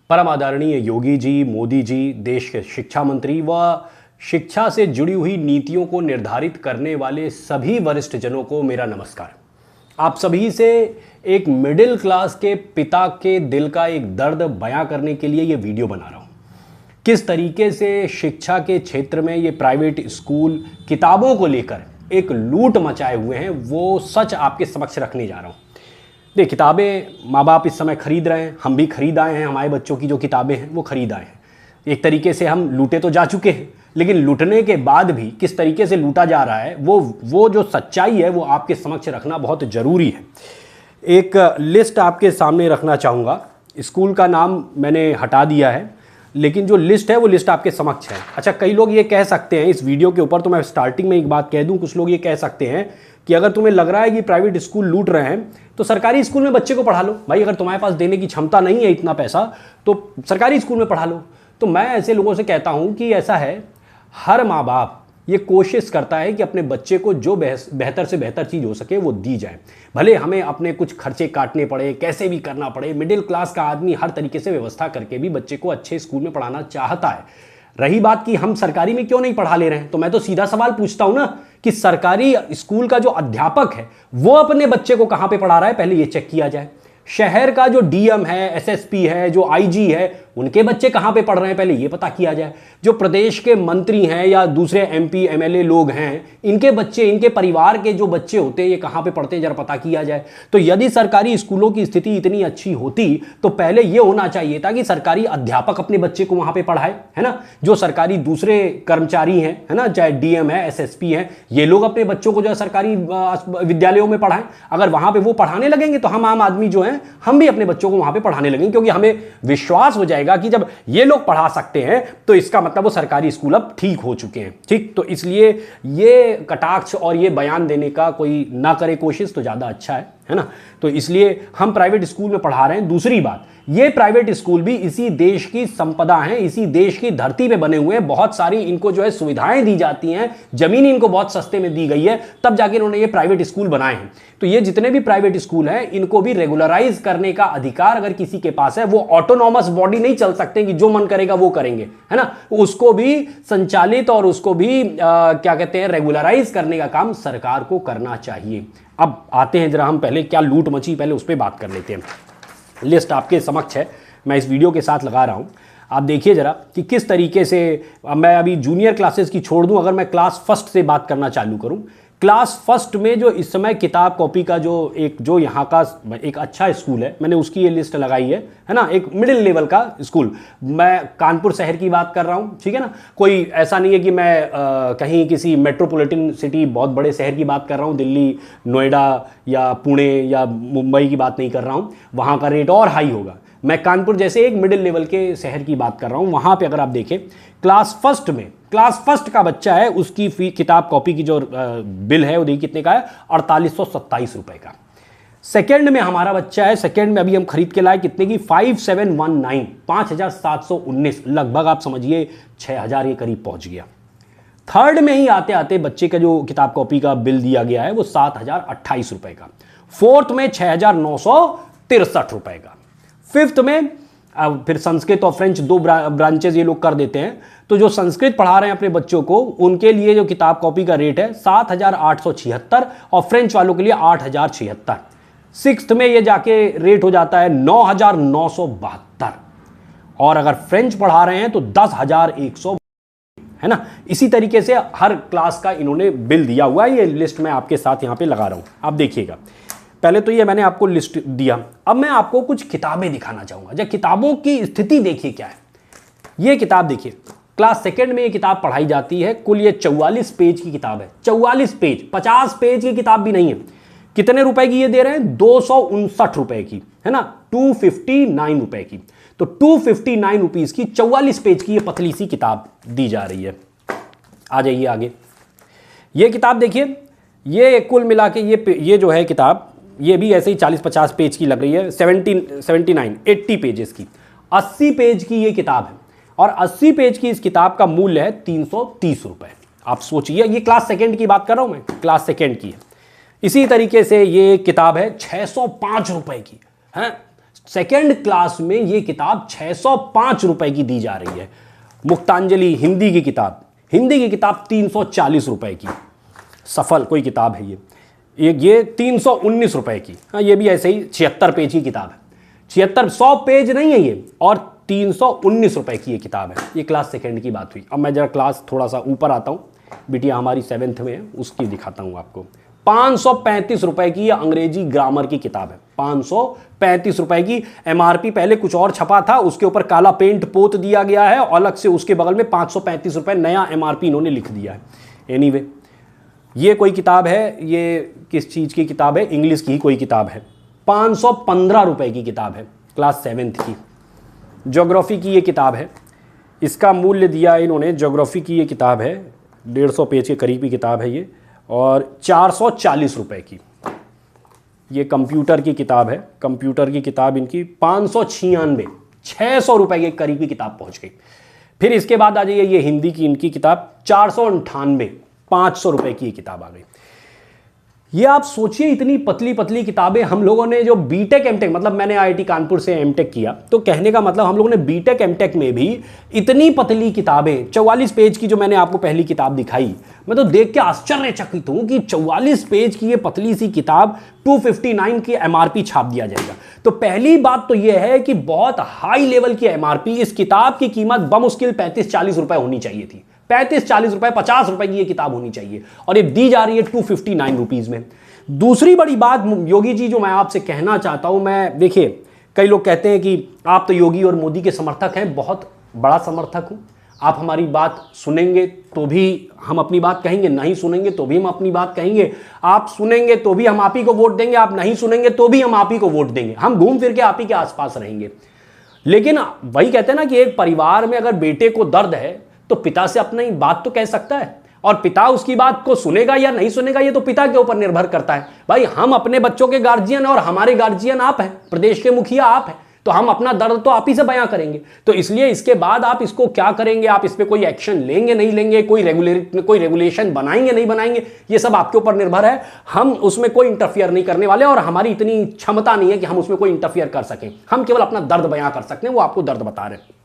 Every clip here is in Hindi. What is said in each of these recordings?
परम आदरणीय योगी जी, मोदी जी, देश के शिक्षा मंत्री व शिक्षा से जुड़ी हुई नीतियों को निर्धारित करने वाले सभी वरिष्ठ जनों को मेरा नमस्कार। आप सभी से एक मिडिल क्लास के पिता के दिल का एक दर्द बयां करने के लिए ये वीडियो बना रहा हूँ। किस तरीके से शिक्षा के क्षेत्र में ये प्राइवेट स्कूल किताबों को लेकर एक लूट मचाए हुए हैं, वो सच आपके समक्ष रखने जा रहा हूँ। देखिए, किताबें माँ बाप इस समय खरीद रहे हैं, हम भी खरीद आए हैं, हमारे बच्चों की जो किताबें हैं वो खरीद आए हैं। एक तरीके से हम लूटे तो जा चुके हैं, लेकिन लूटने के बाद भी किस तरीके से लूटा जा रहा है वो जो सच्चाई है वो आपके समक्ष रखना बहुत ज़रूरी है। एक लिस्ट आपके सामने रखना चाहूँगा। स्कूल का नाम मैंने हटा दिया है, लेकिन जो लिस्ट है वो लिस्ट आपके समक्ष है। अच्छा, कई लोग ये कह सकते हैं इस वीडियो के ऊपर, तो मैं स्टार्टिंग में एक बात कह दूं, कुछ लोग ये कह सकते हैं कि अगर तुम्हें लग रहा है कि प्राइवेट स्कूल लूट रहे हैं तो सरकारी स्कूल में बच्चे को पढ़ा लो। भाई, अगर तुम्हारे पास देने की क्षमता नहीं है इतना पैसा तो सरकारी स्कूल में पढ़ा लो। तो मैं ऐसे लोगों से कहता हूँ कि ऐसा है, हर माँ बाप ये कोशिश करता है कि अपने बच्चे को जो बेहतर से बेहतर चीज़ हो सके वो दी जाए। भले हमें अपने कुछ खर्चे काटने पड़े, कैसे भी करना पड़े, मिडिल क्लास का आदमी हर तरीके से व्यवस्था करके भी बच्चे को अच्छे स्कूल में पढ़ाना चाहता है। रही बात कि हम सरकारी में क्यों नहीं पढ़ा ले रहे हैं, तो मैं तो सीधा सवाल पूछता हूं ना कि सरकारी स्कूल का जो अध्यापक है वो अपने बच्चे को कहां पे पढ़ा रहा है, पहले ये चेक किया जाए। शहर का जो डीएम है, एसएसपी है, जो आईजी है, उनके बच्चे कहां पे पढ़ रहे हैं, पहले ये पता किया जाए। जो प्रदेश के मंत्री हैं या दूसरे एमपी एमएलए लोग हैं, इनके बच्चे, इनके परिवार के जो बच्चे होते हैं, ये कहां पे पढ़ते हैं, जरा पता किया जाए। तो यदि सरकारी स्कूलों की स्थिति इतनी अच्छी होती तो पहले ये होना चाहिए था कि सरकारी अध्यापक अपने बच्चे को वहां पे पढ़ाए, है ना। जो सरकारी दूसरे कर्मचारी हैं, है ना, चाहे डीएम है, एसएसपी है, ये लोग अपने बच्चों को जो है सरकारी विद्यालयों में पढ़ाएं। अगर वहां पे वो पढ़ाने लगेंगे तो हम आम आदमी जो है हम भी अपने बच्चों को वहां पे पढ़ाने लगेंगे, क्योंकि हमें विश्वास हो जाएगा कि जब ये लोग पढ़ा सकते हैं तो इसका मतलब वो सरकारी स्कूल अब ठीक हो चुके हैं। ठीक, तो इसलिए ये कटाक्ष और ये बयान देने का कोई ना करे कोशिश तो ज्यादा अच्छा है ना। तो इसलिए हम प्राइवेट स्कूल में पढ़ा रहे हैं। दूसरी बात, ये प्राइवेट स्कूल भी इसी देश की संपदा हैं, इसी देश की धरती पे बने हुए हैं। बहुत सारी इनको जो है सुविधाएं दी जाती हैं, जमीन इनको बहुत सस्ते में दी गई है, तब जाके इन्होंने ये प्राइवेट स्कूल बनाए हैं। तो ये जितने भी प्राइवेट स्कूल हैं, इनको भी रेगुलराइज करने का अधिकार अगर किसी के पास है, वो ऑटोनॉमस बॉडी नहीं चल सकते कि जो मन करेगा वो करेंगे, है ना। उसको भी संचालित और उसको भी क्या कहते हैं, रेगुलराइज करने का काम सरकार को करना चाहिए। अब आते हैं जरा, हम पहले क्या लूट मची पहले उस पर बात कर लेते हैं। लिस्ट आपके समक्ष है, मैं इस वीडियो के साथ लगा रहा हूं। आप देखिए जरा कि किस तरीके से, मैं अभी जूनियर क्लासेस की छोड़ दूं, अगर मैं क्लास फर्स्ट से बात करना चालू करूं, क्लास फर्स्ट में जो इस समय किताब कॉपी का जो यहाँ का एक अच्छा स्कूल है, मैंने उसकी ये लिस्ट लगाई है ना। एक मिडिल लेवल का स्कूल, मैं कानपुर शहर की बात कर रहा हूँ, ठीक है ना। कोई ऐसा नहीं है कि मैं कहीं किसी मेट्रोपॉलिटन सिटी बहुत बड़े शहर की बात कर रहा हूँ, दिल्ली, नोएडा या पुणे या मुंबई की बात नहीं कर रहा हूँ, वहाँ का रेट और हाई होगा। मैं कानपुर जैसे एक मिडिल लेवल के शहर की बात कर रहा हूँ। वहाँ पे अगर आप देखें, क्लास फर्स्ट का बच्चा है, उसकी फी किताब कॉपी की जो बिल है वो देखिए कितने का है, 4827 रुपए का। सेकंड में हमारा बच्चा है, सेकंड में अभी हम खरीद के लाए कितने की, 5719, 5719, लगभग आप समझिए 6000 के करीब पहुंच गया। थर्ड में ही आते आते बच्चे का जो किताब कॉपी का बिल दिया गया है वो 7028 रुपए का। फोर्थ में 6963 रुपए का। फिफ्थ में फिर संस्कृत और फ्रेंच दो ब्रांचेज ये लोग कर देते हैं, तो जो संस्कृत पढ़ा रहे हैं अपने बच्चों को, उनके लिए जो किताब कॉपी का रेट है 7876 और फ्रेंच वालों के लिए 8076। सिक्स्थ में ये जाके रेट हो जाता है 9972, और अगर फ्रेंच पढ़ा रहे हैं तो 10100, है ना। इसी तरीके से हर क्लास का इन्होंने बिल दिया हुआ है। ये लिस्ट मैं आपके साथ यहां पे लगा रहा हूं, आप देखिएगा। पहले तो ये मैंने आपको लिस्ट दिया, अब मैं आपको कुछ किताबें दिखाना चाहूंगा। जब किताबों की स्थिति देखिए क्या है, ये किताब देखिए, क्लास सेकंड में ये किताब पढ़ाई जाती है। कुल ये 44 पेज की किताब है, 44 पेज, 50 पेज की किताब भी नहीं है। कितने रुपए की ये दे रहे हैं, 259 रुपए की, है ना, 259 रुपए की। तो 259 रुपीज की 44 पेज की ये पतली सी किताब दी जा रही है। आ जाइए आगे, ये किताब देखिए, ये कुल मिला के ये जो है किताब, ये भी ऐसे ही 40-50 पेज की लग रही है, 80 पेजेस की, 80 पेज की ये किताब है, और 80 पेज की इस किताब का मूल्य है 330 रुपए। आप सोचिए, ये क्लास सेकंड की बात कर रहा हूं मैं, क्लास सेकंड की है। इसी तरीके से ये किताब है 605 रुपए की, है सेकेंड क्लास में ये किताब 605 रुपए की दी जा रही है। मुक्तांजलि हिंदी की किताब, 340 रुपए की, सफल कोई किताब है ये 319 रुपए की। हाँ, ये भी ऐसे ही 76 पेज की किताब है, 76 100 पेज नहीं है ये, और 319 रुपए की ये किताब है। ये क्लास सेकेंड की बात हुई। अब मैं जरा क्लास थोड़ा सा ऊपर आता हूँ, बिटिया हमारी 7th में है, उसकी दिखाता हूँ आपको। 535 रुपए की ये अंग्रेजी ग्रामर की किताब है, 535 रुपए की। MRP पहले कुछ और छपा था, उसके ऊपर काला पेंट पोत दिया गया है, और अलग से उसके बगल में 535 रुपए नया MRP इन्होंने लिख दिया है। एनीवे, ये कोई किताब है, ये किस चीज़ की किताब है? इंग्लिश की ही कोई किताब है, 515 रुपए की किताब है, क्लास 7th की। ज्योग्राफी की ये किताब है, इसका मूल्य दिया है इन्होंने, ज्योग्राफी की ये किताब है, 150 पेज के करीब की किताब है ये, और 440 रुपए की। ये कंप्यूटर की किताब है, कंप्यूटर की किताब इनकी 596, 600 रुपए के करीब की किताब पहुंच गई। फिर इसके बाद आ जाइए, ये हिंदी की इनकी किताब 498, 500 रुपए की ये किताब आ गई। ये आप सोचिए, इतनी पतली पतली किताबें हम लोगों ने जो बीटेक एमटेक, मतलब मैंने आईआईटी कानपुर से एमटेक किया, तो कहने का मतलब हम लोगों ने बीटेक एमटेक में भी इतनी पतली किताबें, 44 पेज की जो मैंने आपको पहली किताब दिखाई, मैं तो देख के आश्चर्यचकित हूं कि 44 पेज की ये पतली सी किताब 259 की MRP छाप दिया जाएगा। तो पहली बात तो यह है कि बहुत हाई लेवल की MRP, इस किताब की कीमत बमुश्किल 35-40 रुपए होनी चाहिए थी, 35-40 रुपए, 50 रुपए की ये किताब होनी चाहिए, और ये दी जा रही है 259 रुपीज में। दूसरी बड़ी बात योगी जी जो मैं आपसे कहना चाहता हूं, मैं देखिए, कई लोग कहते हैं कि आप तो योगी और मोदी के समर्थक हैं, बहुत बड़ा समर्थक हूं। आप हमारी बात सुनेंगे तो भी हम अपनी बात कहेंगे, नहीं सुनेंगे तो भी हम अपनी बात कहेंगे। आप सुनेंगे तो भी हम आप ही को वोट देंगे, आप नहीं सुनेंगे तो भी हम आप ही को वोट देंगे। हम घूम फिर के आप ही के आसपास रहेंगे। लेकिन वही कहते हैं ना कि एक परिवार में अगर बेटे को दर्द है तो पिता से अपनी बात तो कह सकता है, और पिता उसकी बात को सुनेगा या नहीं सुनेगा ये तो पिता के ऊपर निर्भर करता है। भाई, हम अपने बच्चों के गार्जियन और हमारे गार्जियन आप हैं, प्रदेश के मुखिया आप हैं, तो हम अपना दर्द तो आप ही से बयां करेंगे। तो इसलिए इसके बाद आप इसको क्या करेंगे, आप इस पे कोई एक्शन लेंगे नहीं लेंगे, कोई रेगुलेशन बनाएंगे नहीं बनाएंगे, ये सब आपके ऊपर निर्भर है। हम उसमें कोई इंटरफियर नहीं करने वाले, और हमारी इतनी क्षमता नहीं है कि हम उसमें कोई इंटरफियर कर सकें। हम केवल अपना दर्द बयां कर सकते हैं, वो आपको दर्द बता रहे हैं।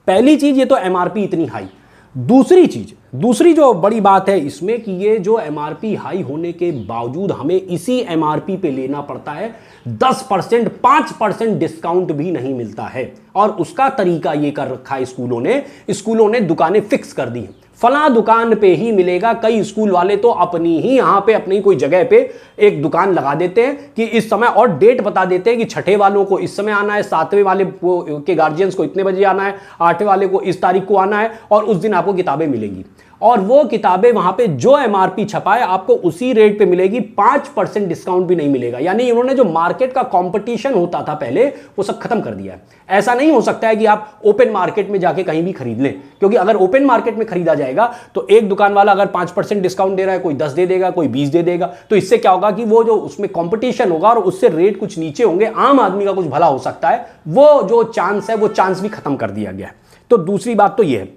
पहली चीज ये तो MRP इतनी हाई। दूसरी जो बड़ी बात है इसमें कि ये जो MRP हाई होने के बावजूद हमें इसी MRP पे लेना पड़ता है, 10%, 5% डिस्काउंट भी नहीं मिलता है। और उसका तरीका ये कर रखा है स्कूलों ने दुकानें फिक्स कर दी हैं, फला दुकान पे ही मिलेगा। कई स्कूल वाले तो अपनी ही यहां पे अपनी कोई जगह पे एक दुकान लगा देते हैं कि इस समय, और डेट बता देते हैं कि छठे वालों को इस समय आना है, 7वें वाले के गार्जियंस को इतने बजे आना है, 8वें वाले को इस तारीख को आना है, और उस दिन आपको किताबें मिलेंगी। और वो किताबें वहां पे जो MRP छपाए आपको उसी रेट पे मिलेगी, 5% डिस्काउंट भी नहीं मिलेगा। यानी इन्होंने जो मार्केट का कंपटीशन होता था पहले, वो सब खत्म कर दिया है। ऐसा नहीं हो सकता है कि आप ओपन मार्केट में जाके कहीं भी खरीद लें, क्योंकि अगर ओपन मार्केट में खरीदा जाएगा तो एक दुकान वाला अगर 5% डिस्काउंट दे रहा है, कोई 10 दे देगा, कोई 20 दे देगा, तो इससे क्या होगा कि वो जो उसमें कंपटीशन होगा और उससे रेट कुछ नीचे होंगे, आम आदमी का कुछ भला हो सकता है, वो जो चांस है वो चांस भी खत्म कर दिया गया है। तो दूसरी बात तो ये है।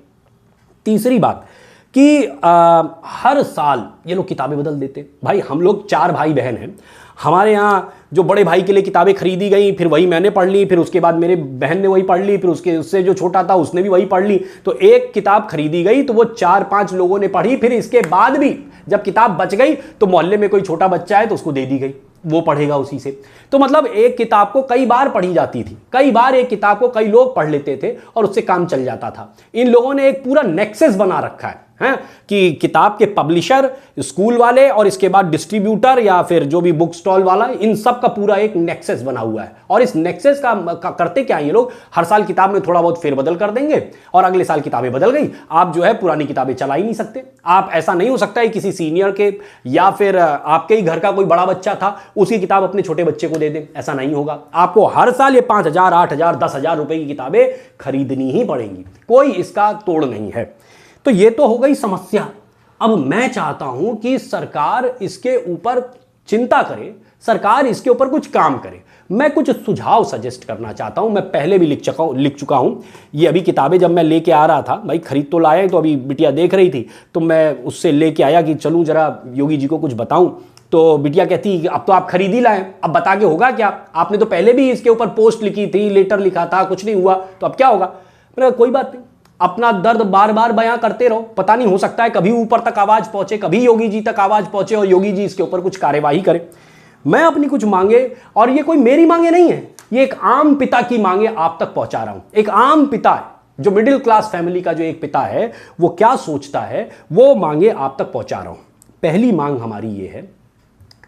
तीसरी बात कि हर साल ये लोग किताबें बदल देते। भाई, हम लोग 4 भाई बहन हैं, हमारे यहाँ जो बड़े भाई के लिए किताबें खरीदी गई, फिर वही मैंने पढ़ ली, फिर उसके बाद मेरे बहन ने वही पढ़ ली, फिर उससे जो छोटा था उसने भी वही पढ़ ली। तो एक किताब खरीदी गई तो वो 4-5 लोगों ने पढ़ी, फिर इसके बाद भी जब किताब बच गई तो मोहल्ले में कोई छोटा बच्चा है तो उसको दे दी गई, वो पढ़ेगा उसी से। तो मतलब एक किताब को कई बार पढ़ी जाती थी, कई बार एक किताब को कई लोग पढ़ लेते थे और उससे काम चल जाता था। इन लोगों ने एक पूरा नेक्सस बना रखा है कि किताब के पब्लिशर, स्कूल वाले, और इसके बाद डिस्ट्रीब्यूटर या फिर जो भी बुक स्टॉल वाला, इन सब का पूरा एक नेक्सस बना हुआ है। और इस नेक्सस का करते क्या है ये लोग, हर साल किताब में थोड़ा बहुत फेरबदल कर देंगे और अगले साल किताबें बदल गई, आप जो है पुरानी किताबें चला ही नहीं सकते। आप, ऐसा नहीं हो सकता है किसी सीनियर के या फिर आपके ही घर का कोई बड़ा बच्चा था उसकी किताब अपने छोटे बच्चे को दे दें, ऐसा नहीं होगा। आपको हर साल ये 5,000, 8,000, 10,000 रुपए की किताबें खरीदनी ही पड़ेंगी, कोई इसका तोड़ नहीं है। तो ये तो हो गई समस्या। अब मैं चाहता हूं कि सरकार इसके ऊपर चिंता करे, सरकार इसके ऊपर कुछ काम करे। मैं कुछ सुझाव सजेस्ट करना चाहता हूं, मैं पहले भी लिख चुका हूं। ये अभी किताबें जब मैं लेके आ रहा था, भाई खरीद तो लाए, तो अभी बिटिया देख रही थी तो मैं उससे लेके आया कि चलूं जरा योगी जी को कुछ बताऊं। तो बिटिया कहती कि अब तो आप खरीद ही लाए, अब बता के होगा क्या, आपने तो पहले भी इसके ऊपर पोस्ट लिखी थी, लेटर लिखा था, कुछ नहीं हुआ, तो अब क्या होगा। मैंने कहा कोई बात नहीं, अपना दर्द बार बार बयां करते रहो, पता नहीं हो सकता है कभी ऊपर तक आवाज पहुंचे, कभी योगी जी तक आवाज पहुंचे और योगी जी इसके ऊपर कुछ कार्यवाही करें। मैं अपनी कुछ मांगे, और ये कोई मेरी मांगे नहीं है, ये एक आम पिता की मांगे आप तक पहुंचा रहा हूं। एक आम पिता है, जो मिडिल क्लास फैमिली का जो एक पिता है, वो क्या सोचता है, वो मांगे आप तक पहुंचा रहा हूं। पहली मांग हमारी ये है,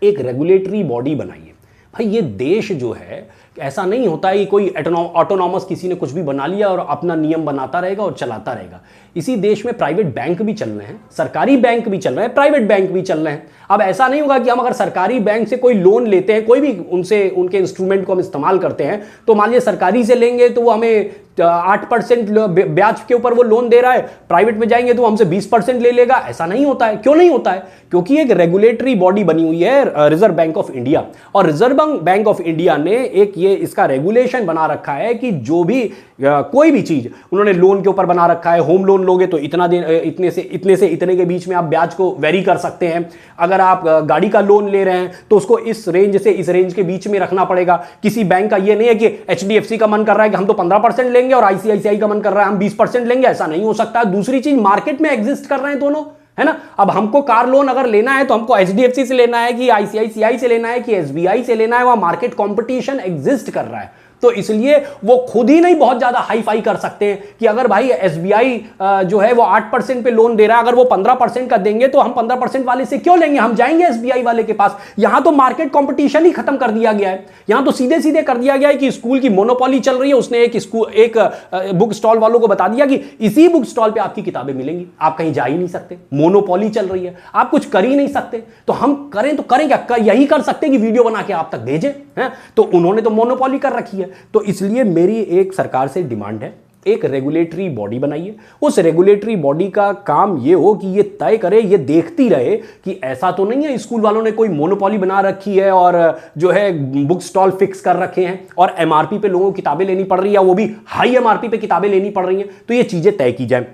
एक रेगुलेटरी बॉडी बनाइए। भाई ये देश जो है, ऐसा नहीं होता है कि कोई ऑटोनॉमस किसी ने कुछ भी बना लिया और अपना नियम बनाता रहेगा और चलाता रहेगा। इसी देश में प्राइवेट बैंक भी चल रहे हैं, सरकारी बैंक भी चल रहे हैं, प्राइवेट बैंक भी चल रहे हैं। अब ऐसा नहीं होगा कि हम अगर सरकारी बैंक से कोई लोन लेते हैं, कोई भी उनसे उनके इंस्ट्रूमेंट को हम इस्तेमाल करते हैं, तो मान लीजिए सरकारी से लेंगे तो वो हमें 8% ब्याज के ऊपर वो लोन दे रहा है, प्राइवेट में जाएंगे तो हमसे 20% ले लेगा। ऐसा नहीं होता है। क्यों नहीं होता है? क्योंकि एक रेगुलेटरी बॉडी बनी हुई है, रिजर्व बैंक ऑफ इंडिया, और रिजर्व बैंक ऑफ इंडिया ने एक ये इसका रेगुलेशन बना रखा है कि जो भी कोई भी चीज उन्होंने लोन के ऊपर बना रखा है, होम लोन लोगे तो इतना दिन, इतने से इतने के बीच में आप ब्याज को वेरी कर सकते हैं। अगर आप गाड़ी का लोन ले रहे हैं तो उसको इस रेंज से इस रेंज के बीच में रखना पड़ेगा। किसी बैंक का ये नहीं है कि HDFC का मन कर रहा है कि हम तो 15% लेंगे और ICICI का मन कर रहा है हम 20% लेंगे, ऐसा नहीं हो सकता। दूसरी चीज, मार्केट में एग्जिस्ट कर रहे हैं दोनों, है ना। अब हमको कार लोन अगर लेना है तो हमको HDFC से लेना है कि ICICI से लेना है कि SBI से लेना है, वहां मार्केट कंपटीशन एग्जिस्ट कर रहा है। तो इसलिए वो खुद ही नहीं बहुत ज्यादा हाई फाई कर सकते हैं कि अगर भाई SBI जो है वो 8% पे लोन दे रहा है, अगर वो 15% का देंगे तो हम 15% वाले से क्यों लेंगे, हम जाएंगे SBI वाले के पास। यहां तो मार्केट कंपटीशन ही खत्म कर दिया गया है। यहां तो सीधे सीधे कर दिया गया है कि स्कूल की मोनोपोली चल रही है, उसने एक बुक स्टॉल वालों को बता दिया कि इसी बुक स्टॉल पे आपकी किताबें मिलेंगी, आप कहीं जा ही नहीं सकते, मोनोपोली चल रही है, आप कुछ कर ही नहीं सकते। तो हम करें तो करें क्या, यही कर सकते हैं कि वीडियो बना के आप तक भेजें, हैं। तो उन्होंने तो मोनोपोली कर रखी है। तो इसलिए मेरी एक सरकार से डिमांड है, एक रेगुलेटरी बॉडी बनाइए। उस रेगुलेटरी बॉडी का काम ये हो कि ये तय करे, ये देखती रहे कि ऐसा तो नहीं है स्कूल वालों ने कोई मोनोपोली बना रखी है और जो है बुक स्टॉल फिक्स कर रखे हैं और MRP पे लोगों को किताबें लेनी पड़ रही है, वो भी हाई MRP पे किताबें लेनी पड़ रही हैं। तो ये चीजें तय की जाए।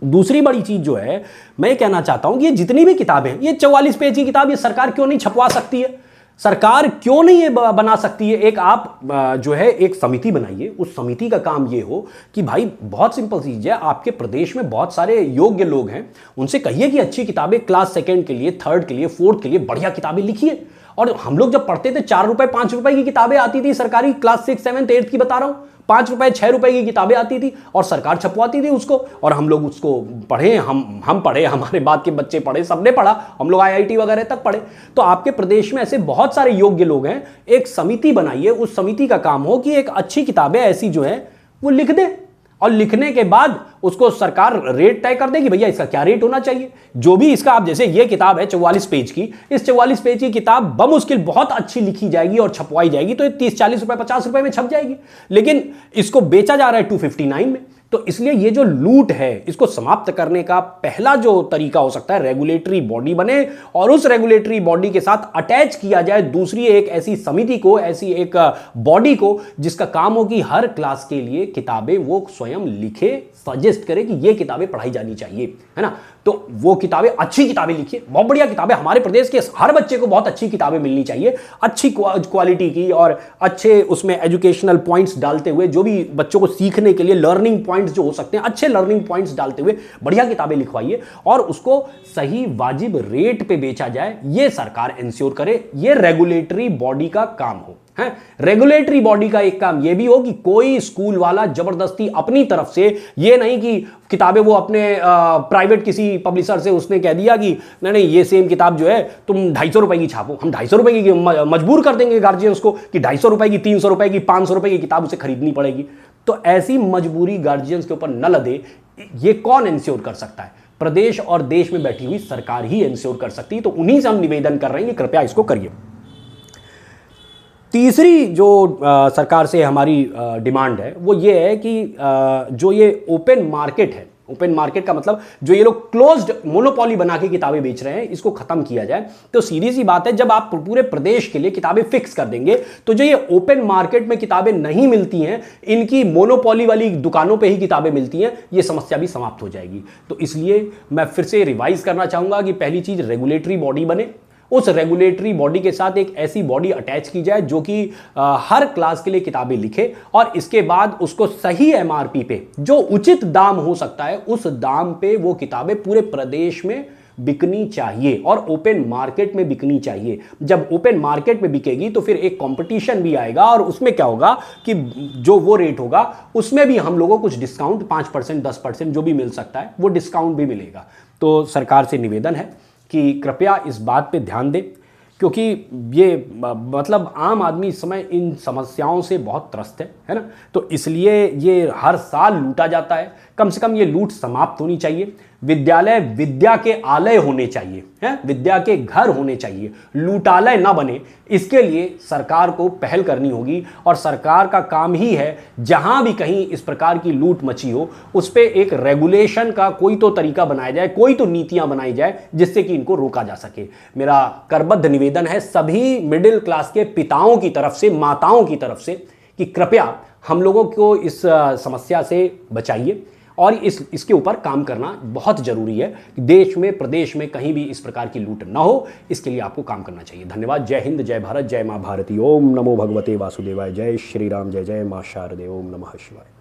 दूसरी बड़ी चीज जो है, मैं कहना चाहता हूं कि ये जितनी भी किताबें, ये 44 पेज की किताब, ये सरकार क्यों नहीं छपवा सकती है? सरकार क्यों नहीं ये बना सकती है? एक आप जो है एक समिति बनाइए, उस समिति का काम ये हो कि भाई बहुत सिंपल चीज है, आपके प्रदेश में बहुत सारे योग्य लोग हैं, उनसे कहिए कि अच्छी किताबें क्लास 2 के लिए, 3rd के लिए, 4th के लिए बढ़िया किताबें लिखिए। और हम लोग जब पढ़ते थे 4 रुपए 5 रुपए की किताबें आती थी सरकारी, क्लास 6, 7, 8 की बता रहा हूं, 5 रुपए 6 रुपए की किताबें आती थी और सरकार छपवाती थी उसको, और हम लोग उसको पढ़े, हम पढ़े, हमारे बाद के बच्चे पढ़े, सबने पढ़ा, हम लोग IIT वगैरह तक पढ़े। तो आपके प्रदेश में ऐसे बहुत सारे योग्य लोग हैं, एक समिति बनाइए, उस समिति का काम हो कि एक अच्छी किताबें ऐसी जो है वो लिख दे, और लिखने के बाद उसको सरकार रेट तय कर देगी, भैया इसका क्या रेट होना चाहिए। जो भी इसका, आप जैसे ये किताब है 44 पेज की, इस 44 पेज की किताब बमुश्किल बहुत अच्छी लिखी जाएगी और छपवाई जाएगी तो ये 30-40 रुपए 50 रुपए में छप जाएगी, लेकिन इसको बेचा जा रहा है 259 में। तो इसलिए ये जो लूट है, इसको समाप्त करने का पहला जो तरीका हो सकता है, रेगुलेटरी बॉडी बने और उस रेगुलेटरी बॉडी के साथ अटैच किया जाए दूसरी एक ऐसी समिति को, ऐसी एक बॉडी को, जिसका काम हो कि हर क्लास के लिए किताबें वो स्वयं लिखे, सजेस्ट करे कि ये किताबें पढ़ाई जानी चाहिए, है ना। तो वो किताबें, अच्छी किताबें लिखिए, बहुत बढ़िया किताबें, हमारे प्रदेश के हर बच्चे को बहुत अच्छी किताबें मिलनी चाहिए, अच्छी क्वालिटी की, और अच्छे उसमें एजुकेशनल पॉइंट्स डालते हुए, जो भी बच्चों को सीखने के लिए लर्निंग पॉइंट्स जो हो सकते हैं, अच्छे लर्निंग पॉइंट्स डालते हुए बढ़िया किताबें लिखवाइए और उसको सही वाजिब रेट पे बेचा जाए, ये सरकार इंश्योर करे। ये रेगुलेटरी बॉडी का काम हो। रेगुलेटरी बॉडी का एक काम यह भी हो कि कोई स्कूल वाला जबरदस्ती अपनी तरफ से, ये नहीं कि किताबें वो अपने प्राइवेट किसी पब्लिशर से उसने कह दिया कि नहीं नहीं ये सेम किताब जो है तुम 250 रुपए की छापो, हम 250 रुपए की मजबूर कर देंगे गार्जियंस को कि 250 रुपए की, 300 रुपए की, 500 रुपए की किताब उसे खरीदनी पड़ेगी। तो ऐसी मजबूरी गार्जियंस के ऊपर न लदे, ये कौन इंश्योर कर सकता है? प्रदेश और देश में बैठी हुई सरकार ही इंश्योर कर सकती है। तो उन्हीं से हम निवेदन कर रहे हैं कि कृपया इसको करिए। तीसरी जो सरकार से हमारी डिमांड है वो ये है कि जो ये ओपन मार्केट है, ओपन मार्केट का मतलब जो ये लोग क्लोज्ड मोनोपोली बना के किताबें बेच रहे हैं, इसको खत्म किया जाए। तो सीधी सी बात है, जब आप पूरे प्रदेश के लिए किताबें फिक्स कर देंगे तो जो ये ओपन मार्केट में किताबें नहीं मिलती हैं, इनकी मोनोपोली वाली दुकानों पे ही किताबें मिलती हैं, ये समस्या भी समाप्त हो जाएगी। तो इसलिए मैं फिर से रिवाइज करना चाहूंगा कि पहली चीज रेगुलेटरी बॉडी बने उस रेगुलेटरी बॉडी के साथ एक ऐसी बॉडी अटैच की जाए जो कि हर क्लास के लिए किताबें लिखे और इसके बाद उसको सही एमआरपी पे, जो उचित दाम हो सकता है, उस दाम पे वो किताबें पूरे प्रदेश में बिकनी चाहिए और ओपन मार्केट में बिकनी चाहिए। जब ओपन मार्केट में बिकेगी तो फिर एक कंपटीशन भी आएगा और उसमें क्या होगा कि जो वो रेट होगा उसमें भी हम लोगों को कुछ डिस्काउंट 5% 10% जो भी मिल सकता है वो डिस्काउंट भी मिलेगा। तो सरकार से निवेदन है कि कृपया इस बात पे ध्यान दें, क्योंकि ये मतलब आम आदमी इस समय इन समस्याओं से बहुत त्रस्त है ना। तो इसलिए ये हर साल लूटा जाता है। कम से कम ये लूट समाप्त होनी चाहिए। विद्यालय विद्या के आलय होने चाहिए, हैं, विद्या के घर होने चाहिए, लूटालय ना बने। इसके लिए सरकार को पहल करनी होगी और सरकार का काम ही है जहां भी कहीं इस प्रकार की लूट मची हो उस पर एक रेगुलेशन का कोई तो तरीका बनाया जाए, कोई तो नीतियां बनाई जाए जिससे कि इनको रोका जा सके। मेरा करबद्ध निवेदन है सभी मिडिल क्लास के पिताओं की तरफ से, माताओं की तरफ से, कि कृपया हम लोगों को इस समस्या से बचाइए और इसके ऊपर काम करना बहुत जरूरी है। देश में, प्रदेश में कहीं भी इस प्रकार की लूट ना हो, इसके लिए आपको काम करना चाहिए। धन्यवाद। जय हिंद, जय भारत, जय मां भारती। ओम नमो भगवते वासुदेवाय। जय श्री राम, जय जय मां शारदे। ओम नमः शिवाय।